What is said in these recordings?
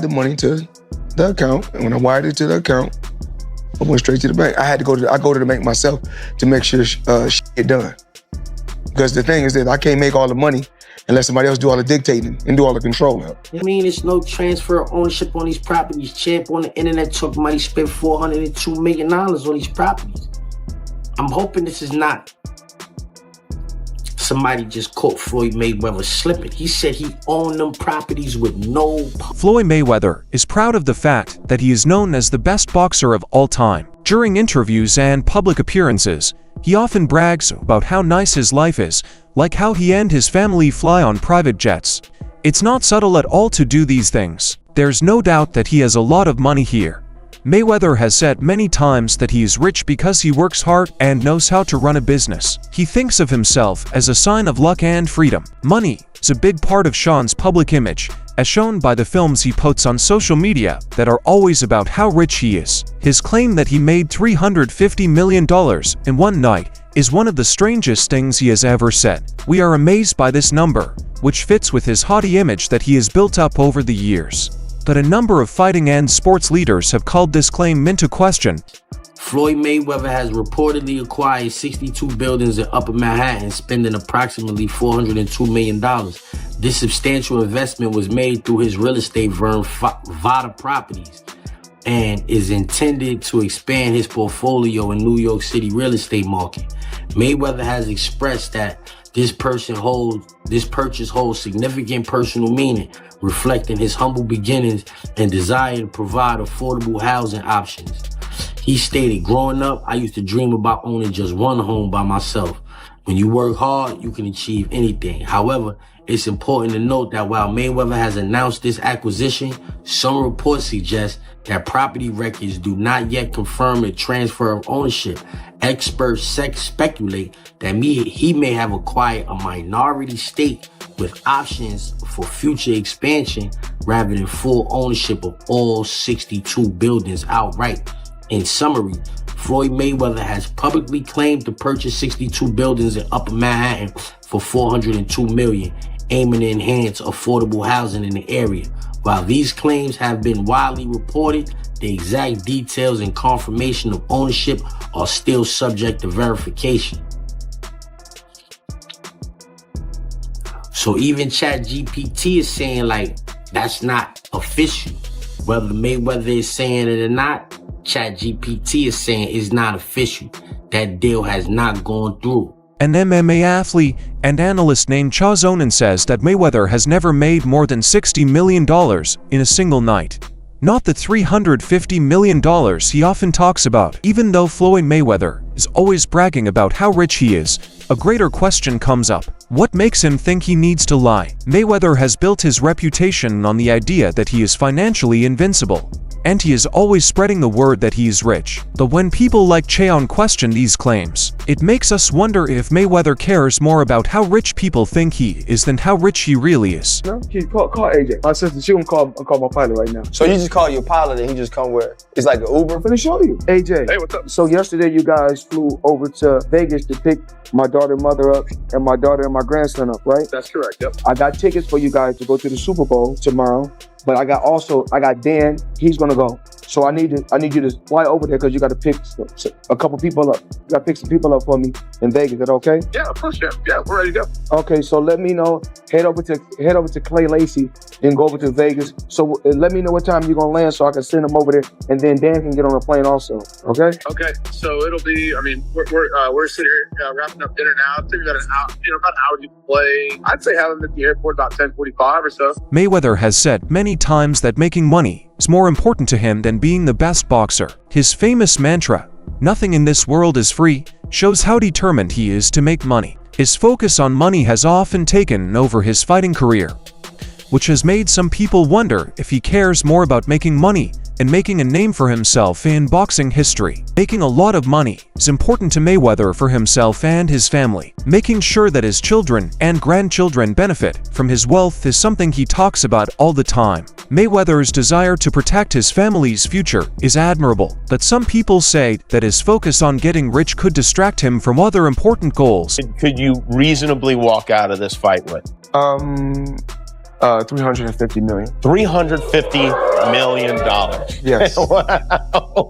the money to the account, and when I wired it to the account, I went straight to the bank. I go to the bank myself to make sure shit get done. Because the thing is that I can't make all the money unless somebody else do all the dictating and do all the controlling. I mean, it's no transfer of ownership on these properties. Champ on the internet talking about he spent $402 million on these properties. I'm hoping this is not somebody just caught Floyd Mayweather slipping. He said he owned them properties with no... Floyd Mayweather is proud of the fact that he is known as the best boxer of all time. During interviews and public appearances, he often brags about how nice his life is, like how he and his family fly on private jets. It's not subtle at all to do these things. There's no doubt that he has a lot of money here. Mayweather has said many times that he is rich because he works hard and knows how to run a business. He thinks of himself as a sign of luck and freedom. Money is a big part of Sean's public image, as shown by the films he posts on social media that are always about how rich he is. His claim that he made $350 million in one night is one of the strangest things he has ever said. We are amazed by this number, which fits with his haughty image that he has built up over the years. But a number of fighting and sports leaders have called this claim into question. Floyd Mayweather has reportedly acquired 62 buildings in Upper Manhattan, spending approximately $402 million. This substantial investment was made through his real estate firm, Vada Properties, and is intended to expand his portfolio in New York City real estate market. Mayweather has expressed that this purchase holds significant personal meaning, reflecting his humble beginnings and desire to provide affordable housing options. He stated, "Growing up, I used to dream about owning just one home by myself. When you work hard, you can achieve anything. However, it's important to note that while Mayweather has announced this acquisition, some reports suggest that property records do not yet confirm a transfer of ownership. Experts speculate that he may have acquired a minority stake with options for future expansion rather than full ownership of all 62 buildings outright." In summary, Floyd Mayweather has publicly claimed to purchase 62 buildings in Upper Manhattan for $402 million, aiming to enhance affordable housing in the area. While these claims have been widely reported, the exact details and confirmation of ownership are still subject to verification. So even ChatGPT is saying, like, that's not official. Whether Mayweather is saying it or not, ChatGPT is saying it's not official. That deal has not gone through. An MMA athlete and analyst named Cha Zonin says that Mayweather has never made more than $60 million in a single night. Not the $350 million he often talks about. Even though Floyd Mayweather is always bragging about how rich he is, a greater question comes up. What makes him think he needs to lie? Mayweather has built his reputation on the idea that he is financially invincible, and he is always spreading the word that he is rich. But when people like Cheon question these claims, it makes us wonder if Mayweather cares more about how rich people think he is than how rich he really is. No, call AJ. My sister, she gonna call my pilot right now. So you just call your pilot and he just come where? It's like an Uber? I'm finna show you. AJ. Hey, what's up? So yesterday you guys flew over to Vegas to pick my daughter and mother up and my daughter and my grandson up, right? That's correct, yep. I got tickets for you guys to go to the Super Bowl tomorrow. But I got Dan, he's gonna go. So I need you to fly over there because you gotta pick a couple people up. You gotta pick some people up for me in Vegas. Is that okay? Yeah, of course, yeah, we're ready to go. Okay, so let me know. Head over to Clay Lacey and go over to Vegas. So let me know what time you're gonna land so I can send them over there, and then Dan can get on the plane also. Okay? Okay, so it'll be. I mean, we're sitting here wrapping up dinner now. It's about an hour, about an hour to play. I'd say have them at the airport about 10:45 or so. Mayweather has said many times that making money is more important to him than being the best boxer. His famous mantra, "Nothing in this world is free," shows how determined he is to make money. His focus on money has often taken over his fighting career, which has made some people wonder if he cares more about making money and making a name for himself in boxing history. Making a lot of money is important to Mayweather for himself and his family. Making sure that his children and grandchildren benefit from his wealth is something he talks about all the time. Mayweather's desire to protect his family's future is admirable, but some people say that his focus on getting rich could distract him from other important goals. Could you reasonably walk out of this fight with? $350 million. $350 million. Yes. Wow.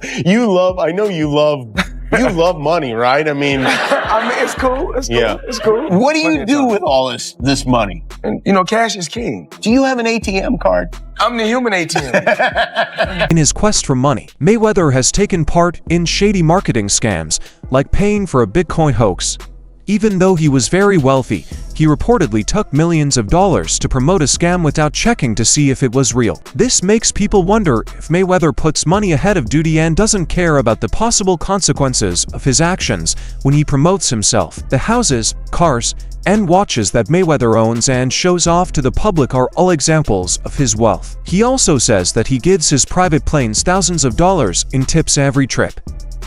I know you love money, right? I mean, it's cool. It's cool. Yeah. It's cool. What do you do with all this money? And, cash is king. Do you have an ATM card? I'm the human ATM. In his quest for money, Mayweather has taken part in shady marketing scams, like paying for a Bitcoin hoax. Even though he was very wealthy, he reportedly took millions of dollars to promote a scam without checking to see if it was real. This makes people wonder if Mayweather puts money ahead of duty and doesn't care about the possible consequences of his actions when he promotes himself. The houses, cars, and watches that Mayweather owns and shows off to the public are all examples of his wealth. He also says that he gives his private planes thousands of dollars in tips every trip.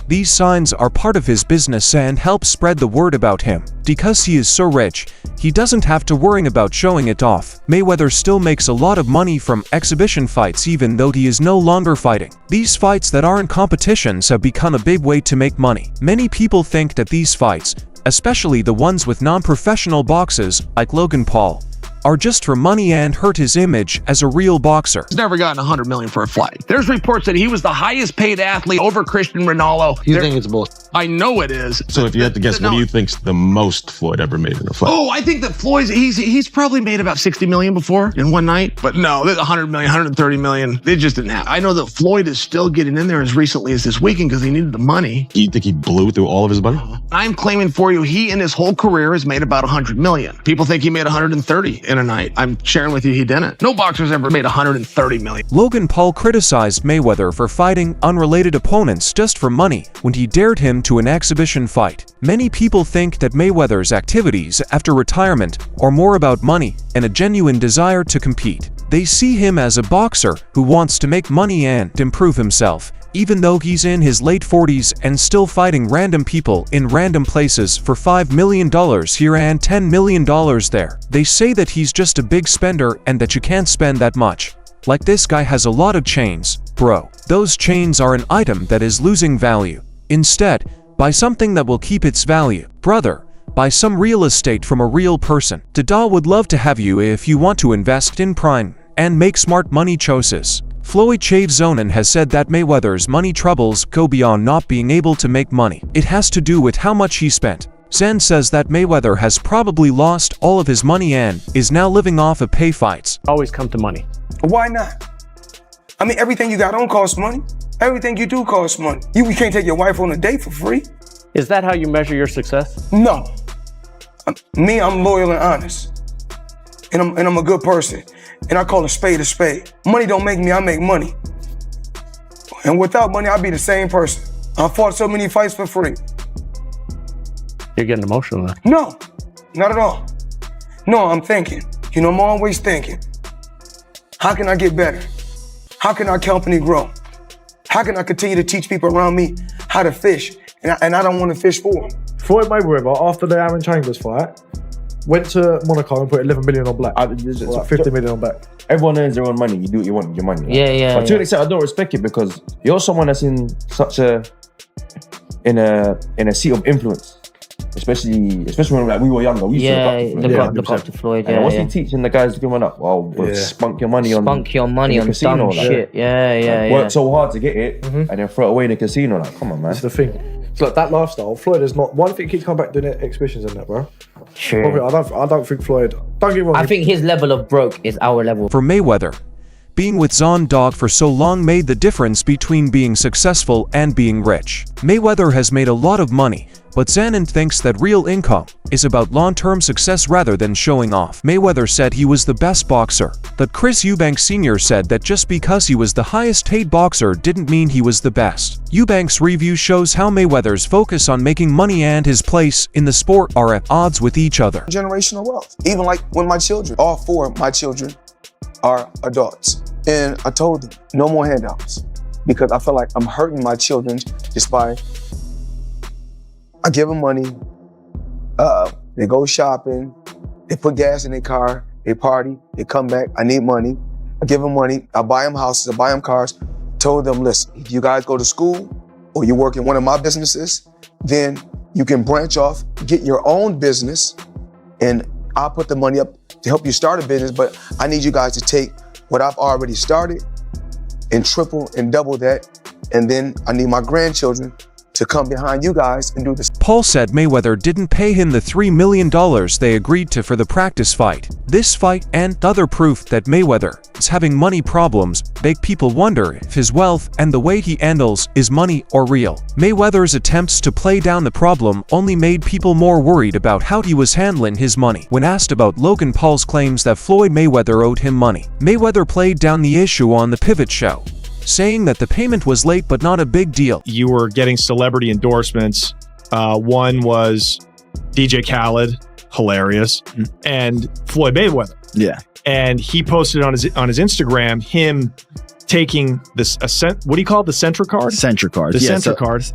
These signs are part of his business and help spread the word about him. Because he is so rich, he doesn't have to worry about showing it off. Mayweather still makes a lot of money from exhibition fights even though he is no longer fighting. These fights that aren't competitions have become a big way to make money. Many people think that these fights, especially the ones with non-professional boxers like Logan Paul, are just for money and hurt his image as a real boxer. He's never gotten $100 million for a fight. There's reports that he was the highest paid athlete over Christian Ronaldo. You think it's bullshit? I know it is. So if you had to guess, what do you think's the most Floyd ever made in a fight? Oh, I think that Floyd's, he's probably made about 60 million before in one night. But no, there's 100 million, 130 million. They just didn't have. I know that Floyd is still getting in there as recently as this weekend because he needed the money. You think he blew through all of his money? I'm claiming for you, he in his whole career has made about 100 million. People think he made 130 in a night. I'm sharing with you he didn't. No boxer's ever made 130 million. Logan Paul criticized Mayweather for fighting unrelated opponents just for money when he dared him to an exhibition fight. Many people think that Mayweather's activities after retirement are more about money and a genuine desire to compete. They see him as a boxer who wants to make money and improve himself, even though he's in his late 40s and still fighting random people in random places for $5 million here and $10 million there. They say that he's just a big spender and that you can't spend that much. Like, this guy has a lot of chains, bro. Those chains are an item that is losing value. Instead, buy something that will keep its value. Brother, buy some real estate from a real person. Dada would love to have you if you want to invest in prime and make smart money choices. Floyd Mayweather has said that Mayweather's money troubles go beyond not being able to make money. It has to do with how much he spent. Zen says that Mayweather has probably lost all of his money and is now living off of pay fights. Always come to money. Why not? I mean, everything you got on costs money. Everything you do costs money. You can't take your wife on a date for free. Is that how you measure your success? No. I'm loyal and honest. And I'm a good person. And I call a spade a spade. Money don't make me, I make money. And without money, I'd be the same person. I fought so many fights for free. You're getting emotional now. No, not at all. No, I'm thinking. I'm always thinking. How can I get better? How can our company grow? How can I continue to teach people around me how to fish? And I don't want to fish for them. Floyd Mayweather, after the Aaron Chambers fight, went to Monaco and put 11 million on black. 50 million on black. Everyone earns their own money. You do what you want with your money. Right? Yeah. But to an extent, I don't respect it because you're someone that's in such a seat of influence. Especially when we were younger. We used to look up to Floyd. And what's he teaching the guys coming up? Well, spunk your money on casino, dumb shit. Work so hard to get it and then throw it away in the casino. Like, come on, man. That's the thing. It's like that lifestyle. Floyd is not one thing. He'd come back doing exhibitions and that, bro. Sure. Probably, I don't think Floyd. Don't get me wrong. I think his level of broke is our level. For Mayweather, being with Zon Dog for so long made the difference between being successful and being rich. Mayweather has made a lot of money, but Zanin thinks that real income is about long-term success rather than showing off. Mayweather said he was the best boxer, but Chris Eubanks Sr. said that just because he was the highest-paid boxer didn't mean he was the best. Eubanks' review shows how Mayweather's focus on making money and his place in the sport are at odds with each other. Generational wealth. Even like when my children, all four of my children are adults. And I told them, no more handouts. Because I feel like I'm hurting my children just by, I give them money, they go shopping, they put gas in their car, they party, they come back, I need money. I give them money, I buy them houses, I buy them cars. Told them, listen, if you guys go to school or you work in one of my businesses, then you can branch off, get your own business, and I'll put the money up to help you start a business, but I need you guys to take what I've already started and triple and double that. And then I need my grandchildren to come behind you guys and do this. Paul said Mayweather didn't pay him the $3 million they agreed to for the practice fight. This fight and other proof that Mayweather is having money problems make people wonder if his wealth and the way he handles is money or real. Mayweather's attempts to play down the problem only made people more worried about how he was handling his money. When asked about Logan Paul's claims that Floyd Mayweather owed him money, Mayweather played down the issue on The Pivot Show, saying that the payment was late but not a big deal. You were getting celebrity endorsements. One was DJ Khaled, hilarious, and Floyd Mayweather. Yeah. And he posted on his Instagram him taking this what do you call it? The Centra card? Centra card. The yeah, Centra card.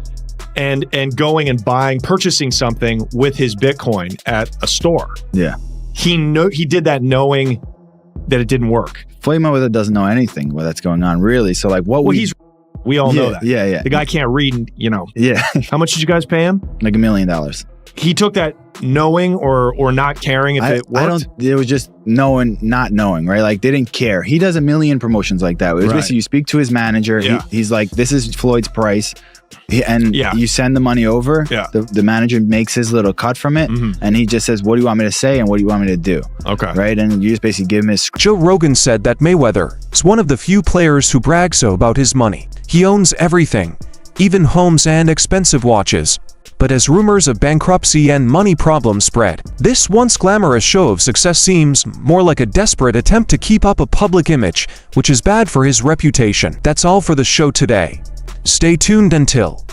And going and purchasing something with his Bitcoin at a store. Yeah. He did that knowing that it didn't work. Floyd Mayweather doesn't know anything that's going on, really. So like we all know that. Yeah. The guy can't read, Yeah. How much did you guys pay him? Like $1 million. He took that knowing or not caring if it worked? It was just knowing, not knowing, right? Like they didn't care. He does a million promotions like that. It was basically you speak to his manager. Yeah. He's like, this is Floyd's price. You send the money over. Yeah. The manager makes his little cut from it. And he just says, what do you want me to say? And what do you want me to do? Okay. Right. And you just basically give him his. Joe Rogan said that Mayweather is one of the few players who brag so about his money. He owns everything, even homes and expensive watches. But as rumors of bankruptcy and money problems spread, this once glamorous show of success seems more like a desperate attempt to keep up a public image, which is bad for his reputation. That's all for the show today. Stay tuned until